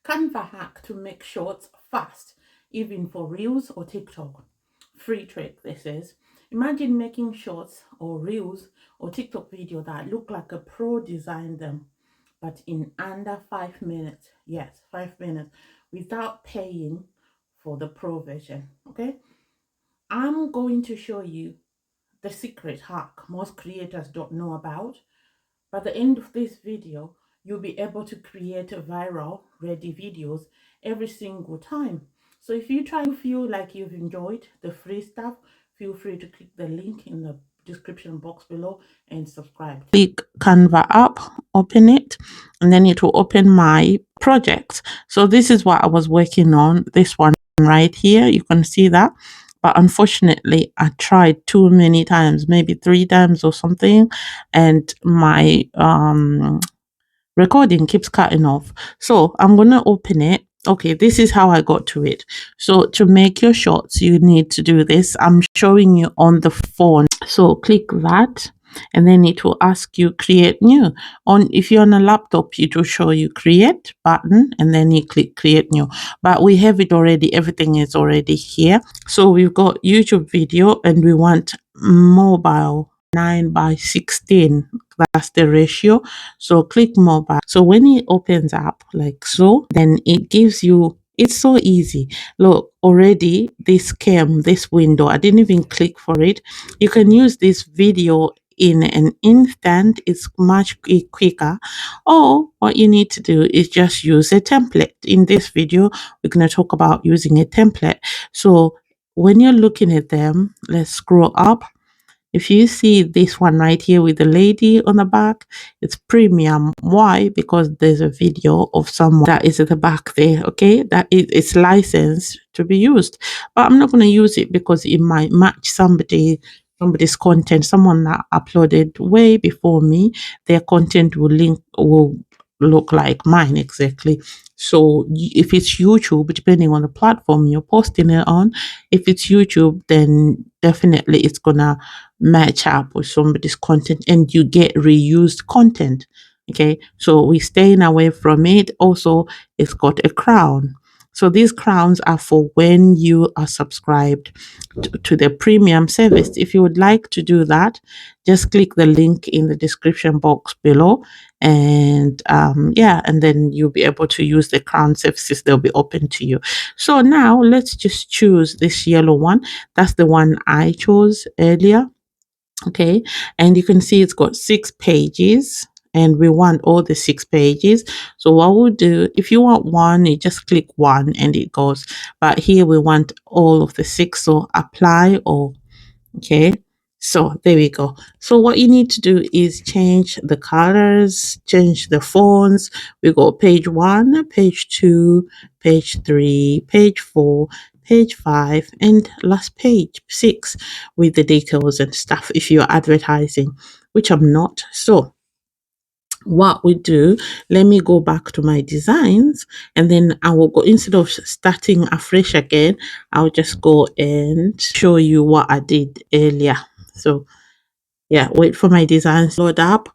Canva hack to make shorts fast, even for Reels or TikTok. Free trick this is. Imagine making shorts or Reels or TikTok video that look like a pro designed them, but in under 5 minutes. Yes, 5 minutes without paying for the pro version. Okay, I'm going to show you the secret hack most creators don't know about. By the end of this video, you'll be able to create viral ready videos every single time. So if you try to feel like you've enjoyed the free stuff, feel free to click the link in the description box below and subscribe. Click Canva app, open it, and then it will open my project. So this is what I was working on, this one right here. You can see that. But unfortunately, I tried too many times, maybe 3 times or something, and my recording keeps cutting off. So I'm gonna open it. Okay, this is how I got to it. So to make your shorts, you need to do this. I'm showing you on the phone. So click that, and then it will ask you create new. On if you're on a laptop, it will show you create button, and then you click create new. But we have it already, everything is already here. So we've got YouTube video, and we want mobile 9:16. That's the ratio. So click mobile. So when it opens up like so, then it gives you, it's so easy. Look, already this came, this window, I didn't even click for it. You can use this video in an instant. It's much quicker. Or what you need to do is just use a template. In this video, we're going to talk about using a template. So when you're looking at them, let's scroll up. If you see this one right here with the lady on the back, it's premium. Why? Because there's a video of someone that is at the back there, okay? That is, it's licensed to be used. But I'm not going to use it because it might match somebody's content, someone that uploaded way before me. Their content will look like mine exactly. So if it's YouTube, depending on the platform you're posting it on, if it's YouTube, then definitely it's gonna match up with somebody's content and you get reused content. Okay, so we're staying away from it. Also, it's got a crown. So these crowns are for when you are subscribed to the premium service. If you would like to do that, just click the link in the description box below, and yeah, and then you'll be able to use the crown services. They'll be open to you. So now let's just choose this yellow one. That's the one I chose earlier. Okay, and you can see it's got 6 pages, and we want all the 6 pages. So what we'll do, if you want one, you just click one and it goes, but here we want all of the 6. So apply all. Okay, so there we go. So what you need to do is change the colors, change the fonts. We got page 1, page 2, page 3, page 4, page 5, and last page 6 with the details and stuff if you're advertising, which I'm not. So what we do, let me go back to my designs, and then I will go, instead of starting afresh again, I'll just go and show you what I did earlier. So yeah, wait for my designs to load up.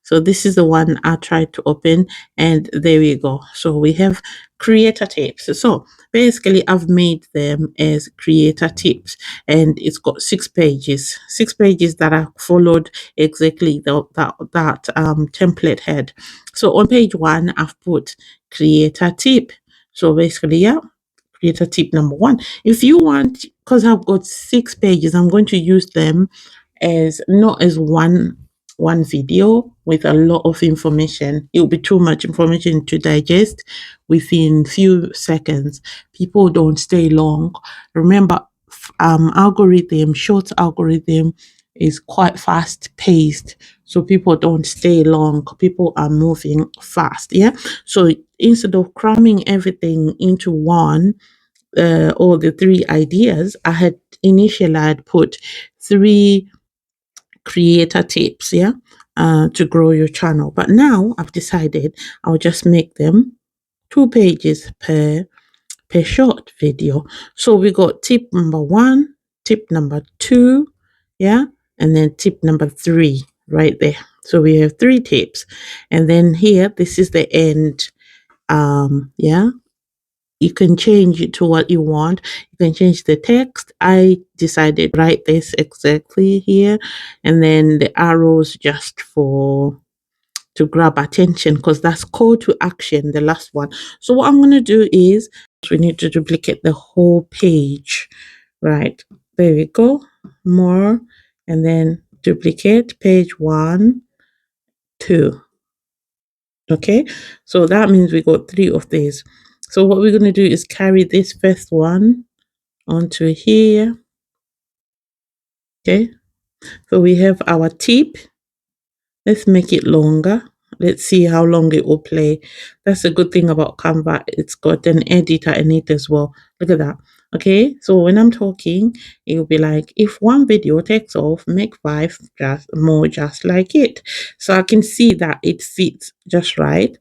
So this is the one I tried to open, and there we go. So we have creator tips. So basically I've made them as creator tips, and it's got 6 pages that I followed exactly that template had. So on page 1 I've put creator tip. So basically, yeah, creator tip number 1. If you want, because I've got 6 pages, I'm going to use them as not as one video with a lot of information. It will be too much information to digest within few seconds. People don't stay long. Remember, short algorithm is quite fast paced, so people don't stay long. People are moving fast. Yeah, so instead of cramming everything into one, all the 3 ideas I had initially, I had put 3 creator tips, yeah, to grow your channel. But now I've decided I'll just make them 2 pages per short video. So we got tip number 1, tip number 2, yeah, and then tip number 3 right there. So we have 3 tips, and then here, this is the end Yeah, you can change it to what you want. You can change the text. I decided to write this exactly here, and then the arrows just for to grab attention, because that's call to action, the last one. So what I'm going to do is we need to duplicate the whole page. Right, there we go. More, and then duplicate page 1, 2. Okay, so that means we got 3 of these. So what we're going to do is carry this first one onto here. Okay, so we have our tip. Let's make it longer. Let's see how long it will play. That's a good thing about Canva. It's got an editor in it as well. Look at that. Okay, so when I'm talking, it will be like, if one video takes off, make 5 just more just like it. So I can see that it fits just right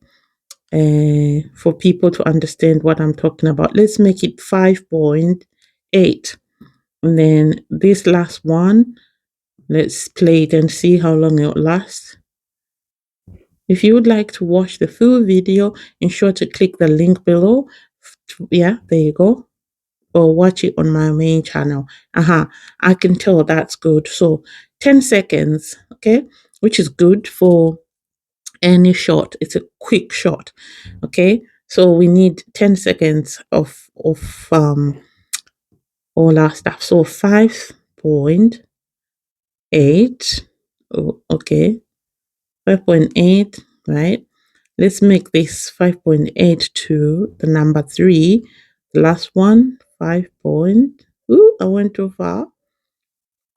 for people to understand what I'm talking about. Let's make it 5.8. And then this last one, let's play it and see how long it will last. If you would like to watch the full video, ensure to click the link below. Yeah, there you go. Or watch it on my main channel. I can tell that's good. So 10 seconds, okay, which is good for any shot. It's a quick shot, okay. So we need 10 seconds of all our stuff. So 5.8. Oh, okay, 5.8, right? Let's make this 5.8 to the number 3. The last one, 5 point. Ooh, I went too far.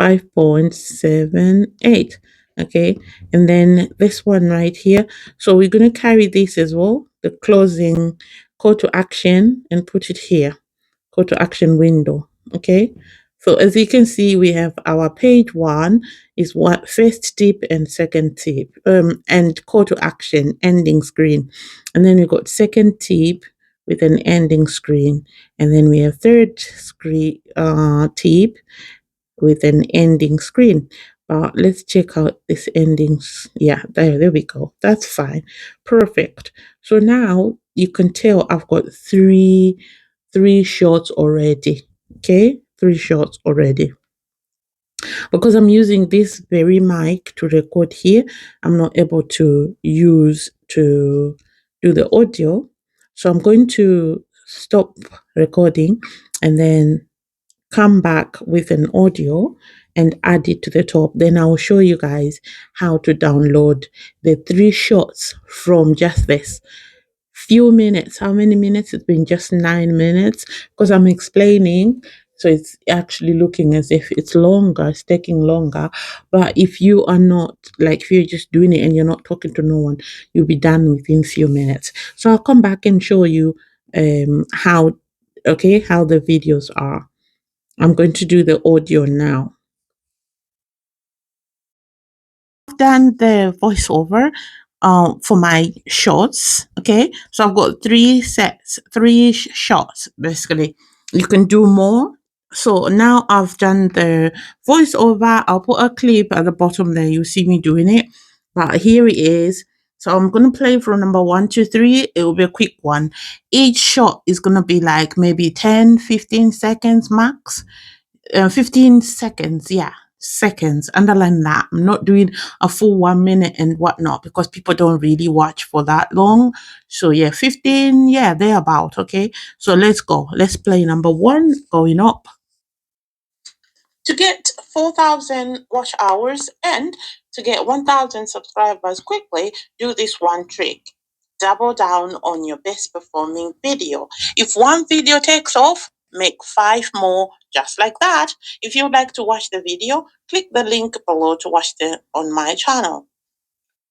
5.78. Okay. And then this one right here. So we're going to carry this as well, the closing call to action, and put it here. Call to action window. Okay. So as you can see, we have our page 1 is what first tip and second tip, and call to action ending screen, and then we got second tip with an ending screen, and then we have third screen tip with an ending screen. Let's check out this endings. Yeah, there we go. That's fine. Perfect. So now you can tell I've got three shots already. Okay, 3 shots already. Because I'm using this very mic to record here, I'm not able to use to do the audio. So I'm going to stop recording and then come back with an audio and add it to the top. Then I will show you guys how to download the 3 shots from just this few minutes. How many minutes? It's been just 9 minutes because I'm explaining. So it's actually looking as if it's longer, it's taking longer. But if you are not, like if you're just doing it and you're not talking to no one, you'll be done within few minutes. So I'll come back and show you how the videos are. I'm going to do the audio now. I've done the voiceover for my shorts. Okay, so I've got 3 sets, 3 shots basically. You can do more. So now I've done the voiceover. I'll put a clip at the bottom there. You see me doing it, but here it is. So I'm going to play from number 1 to 3. It will be a quick one. Each shot is going to be like maybe 10, 15 seconds max. 15 seconds, yeah, seconds. Underline that. I'm not doing a full 1 minute and whatnot because people don't really watch for that long. So yeah, 15, yeah, they're about. Okay, so let's go. Let's play number 1 going up. To get 4,000 watch hours and to get 1,000 subscribers quickly, do this one trick. Double down on your best performing video. If one video takes off, make 5 more just like that. If you'd like to watch the video, click the link below to watch it on my channel.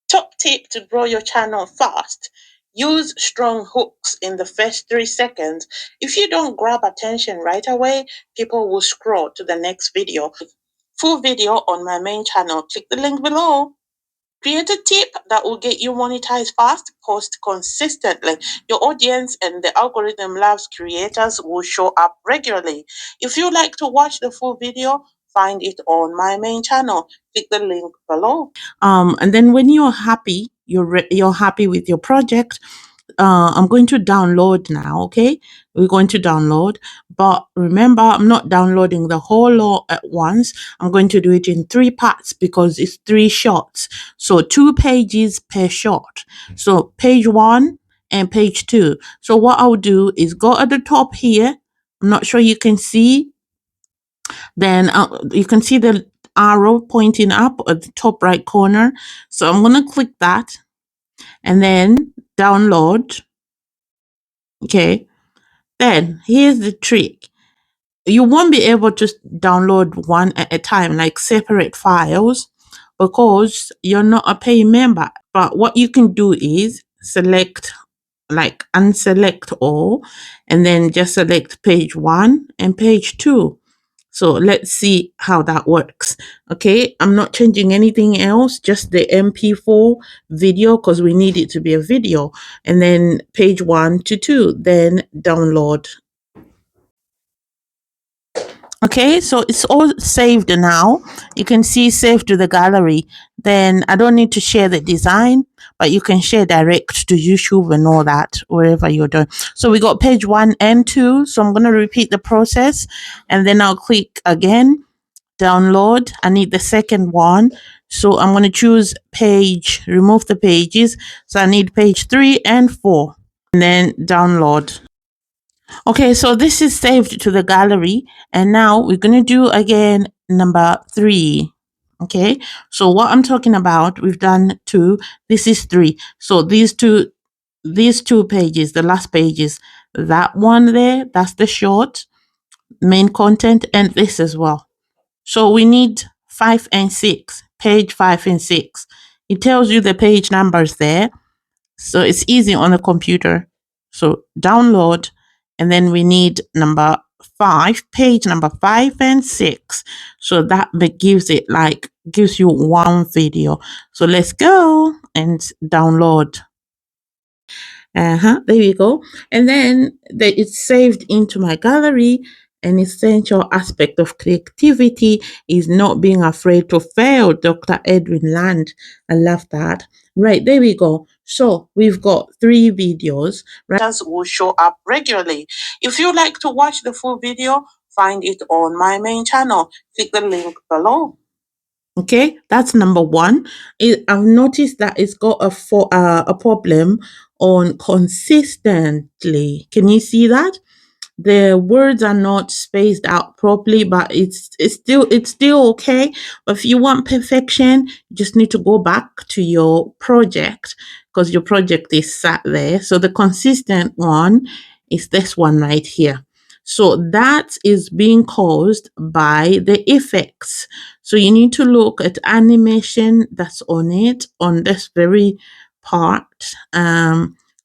Top tip to grow your channel fast. Use strong hooks in the first 3 seconds. If you don't grab attention right away, people will scroll to the next video. Full video on my main channel. Click the link below. Create a tip that will get you monetized fast. Post consistently. Your audience and the algorithm loves creators who show up regularly. If you like to watch the full video, find it on my main channel. Click the link below. And then when you're happy, you're happy with your project, I'm going to download now. Okay, we're going to download, but remember, I'm not downloading the whole lot at once. I'm going to do it in 3 parts because it's 3 shots, so 2 pages per shot. So page 1 and page 2. So what I'll do is go at the top here. I'm not sure you can see. Then you can see the arrow pointing up at the top right corner. So I'm going to click that and then download. Okay. Then here's the trick. You won't be able to download one at a time, like separate files, because you're not a paying member. But what you can do is select, like unselect all, and then just select page 1 and page 2. So let's see how that works. Okay, I'm not changing anything else, just the MP4 video because we need it to be a video. And then page 1 to 2, then download. Okay, so it's all saved now. You can see save to the gallery. Then I don't need to share the design, but you can share direct to YouTube and all that, wherever you're doing. So we got page 1 and 2. So I'm going to repeat the process and then I'll click again, download. I need the second one. So I'm going to choose page, remove the pages. So I need page 3 and 4 and then download. Okay, so this is saved to the gallery, and now we're going to do again number 3. Okay, so what I'm talking about, we've done 2, this is 3. So these two pages, the last pages, that one there, that's the short main content, and this as well. So we need 5 and 6, page 5 and 6. It tells you the page numbers there, so it's easy on the computer. So download, and then we need number 5, page number 5 and 6. So that gives you one video. So let's go and download. There you go. And then it's saved into my gallery. An essential aspect of creativity is not being afraid to fail. Dr. Edwin Land. I love that. Right, there we go. So we've got 3 videos. Writers will show up regularly. If you'd like to watch the full video, find it on my main channel. Click the link below. Okay, that's number 1. I've noticed that it's got a problem on consistently. Can you see that? The words are not spaced out properly, but it's still okay. But if you want perfection, you just need to go back to your project because your project is sat there. So the consistent one is this one right here. So that is being caused by the effects. So you need to look at animation that's on it, on this very part.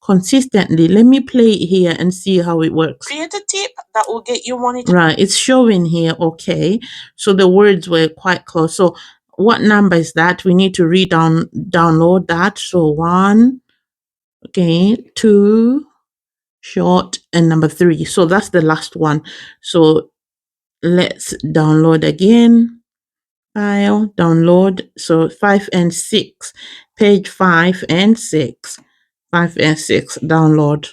Consistently. Let me play it here and see how it works. Create a tip that will get you money. Right, it's showing here. Okay, so the words were quite close. So what number is that? We need to download that. So 1, okay, 2, short, and number 3. So that's the last one. So let's download again. File, download. So 5 and 6, page 5 and 6. 5 and 6, download.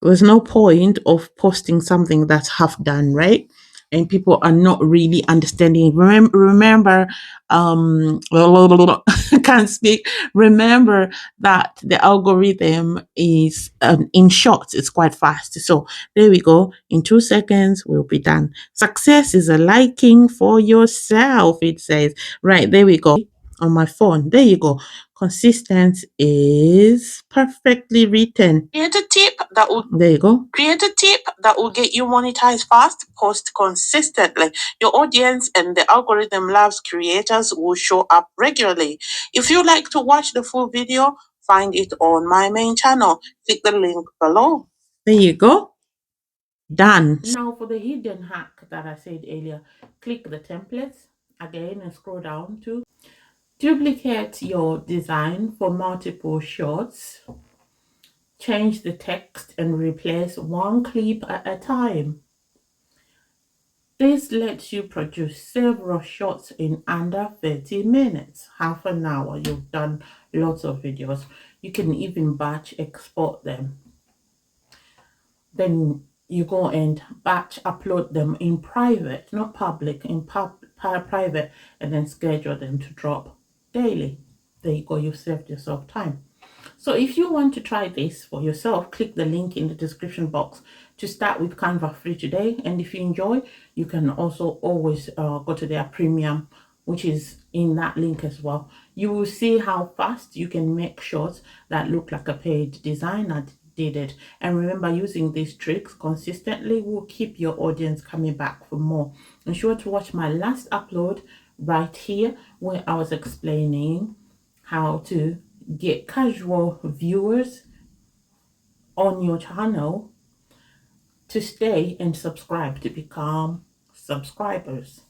There's no point of posting something that's half done, right? And people are not really understanding. Remember, can't speak. Remember that the algorithm is in shots. It's quite fast. So there we go. In 2 seconds, we'll be done. Success is a liking for yourself. It says right there. We go on my phone. There you go. Consistent is perfectly written. There you go. Create a tip that will get you monetized fast. Post consistently. Your audience and the algorithm loves creators who show up regularly. If you like to watch the full video, find it on my main channel. Click the link below. There you go. Done. Now for the hidden hack that I said earlier, click the templates again and scroll down to duplicate your design for multiple shots. Change the text and replace one clip at a time. This lets you produce several shots in under 30 minutes, half an hour. You've done lots of videos. You can even batch export them. Then you go and batch upload them in private, not public, in private, and then schedule them to drop daily. There you go, you've saved yourself time. So if you want to try this for yourself, click the link in the description box to start with Canva free today. And if you enjoy, you can also always go to their premium, which is in that link as well. You will see how fast you can make shorts that look like a paid designer did it. And remember, using these tricks consistently will keep your audience coming back for more. Ensure to watch my last upload right here where I was explaining how to get casual viewers on your channel to stay and subscribe to become subscribers.